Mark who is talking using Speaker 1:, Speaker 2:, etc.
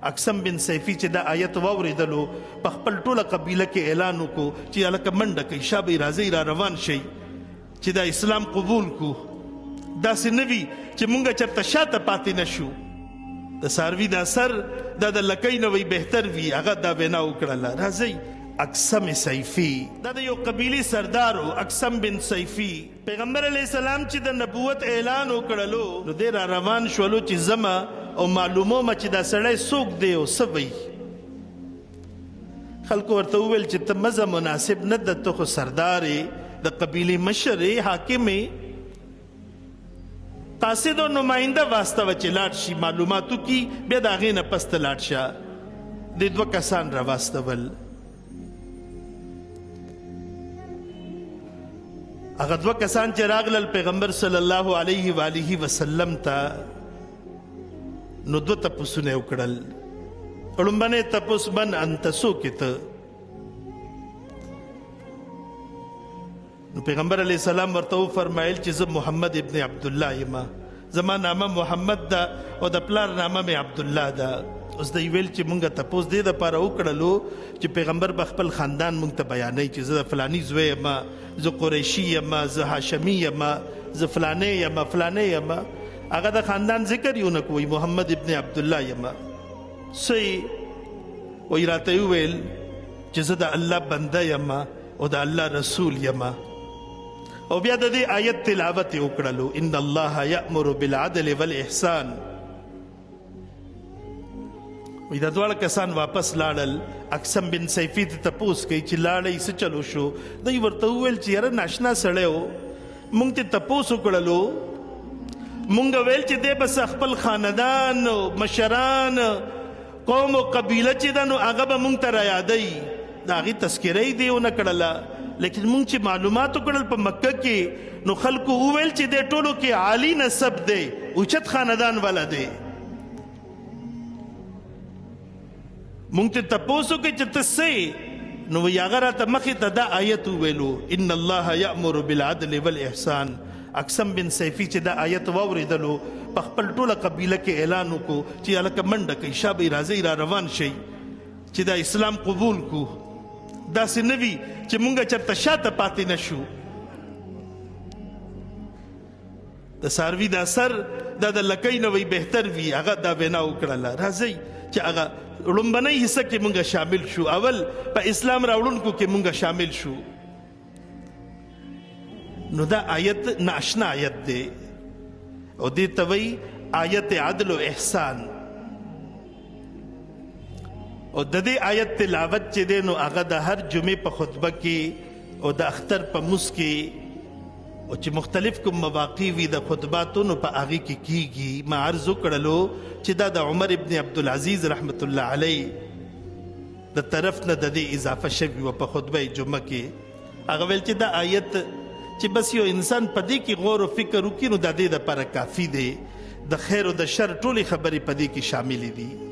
Speaker 1: اقسم بن سیفی چې دا آیت واورېدلو په خپل ټوله قبیله کې اعلان وکړو چې هلکه منډه کوي شابه راځئ را روان شئ چې دا اسلام قبول کو داسې نه وي چې مونږ چېرته شاته پاتې نه شو د څاروي دا سر دا د لکۍ نه وی بهتر وي هغه دا وینا وکړله راځئ اقسم سیفی دا د یو قبیلي سردار و اقسم بن سیفی پیغمبر علیه السلام چې د نبوت اعلان وکړلو نو دی را روان شولو چې زما او معلومومه چې دا سړی څوک دی او څه وی خلکو ورته وویل چې ته مزه مناسب نه ده ته خو سردار د قبیلې مشر حاکم قاصد او نماینده واستوه چې لاړ شي معلوماتو کی بیا د هغې نه پس ته لاړ شه د دوه کسان را واستول هغه دوه کسان چې راغلل پیغمبر صلی الله علیه و آله وسلم ته نو دوه تپوسونه یې وکړل لومبنی تپوس من انت څوک یې ته نو پیغمبر علیه السلام ورته وفرمایل چې زه محمد ابن عبدالله یم زما نامه محمد ده او د پلار نامه مې عبدالله ده اوس دوی ویل چې مونږ تپوس دې دپاره وکړلو چې پیغمبر به خپل خاندان مونږ ته بیانوي چې زه د فلاني زوی یم زه قریشي یم زه هاشمي یم زه فلانی یم فلانی یم هغه د خاندان ذکر یې ونه کوي محمد ابن عبدالله یم څه وی راته یې وویل چې زه د الله بنده یم او د الله رسول یم او بیا د دې آیت تلاوت یې وکړلو ان الله یأمر بالعدل والاحسان وی دا دواړه کسان واپس لاړل اقسم بن سیفی ته تپوس کوي چې لاړئ څه چلو شو دوی ورته وویل چې یاره ناشنا سړی و مونږ ته تپوس وکړلو مونږ ویل چې دی بس خپل خاندان مشران قوم او قبیله چې ده نو هغه به مونږ ته رایادوي د هغې تذکره یې دی ونه کړله لیکن مونږ چې معلومات وکړل په مکه کې نو خلکو وویل چې دی ټولو کې عالی نسب دی اوچت خاندان والا دی مونږ ته تپوس وکړئ چې ته څه نو وایي هغه راته مخې ته دا آیت وویلو ان الله یأمر بالعدل والاحسان اقسم بن سیفی چې دا آیت واورېدلو په خپل ټوله قبیله کې اعلان وکړو چې هلکه منډه کوئ شابه راځئ را روان شئ چې دا اسلام قبول کو داسې نه وي چې مونږ چېرته شاته پاتې نه شو د څاروي دا سر دا د لکۍ نه وی بهتر وي هغه دا وینا وکړله راځئ چې هغه لومبنۍ حصه کې مونږ شامل شو اول په اسلام راوړونکو کې مونږ شامل شو نو دا آیت ناشنا آیت دی او دې ته وایي آیت عدل و احسان او د دې آیت تلاوت چې دی نو هغه د هر جمعې په خطبه کې او د اختر په مونځ کې او چې مختلف کوم مواقع وي د خطباتو نو په هغې کې کیږي ما عرض وکړلو چې دا د عمر ابن عبدالعزیز رحمت الله علیه د طرف نه د دې اضافه شوي وه په خطبه جمعه کې هغه ویل چې دا آیت چې بس یو انسان په دې کې غور و فکر وکړي نو د دې دپاره کافي دی د خیر او د شر ټولې خبرې په دې کې شاملې دي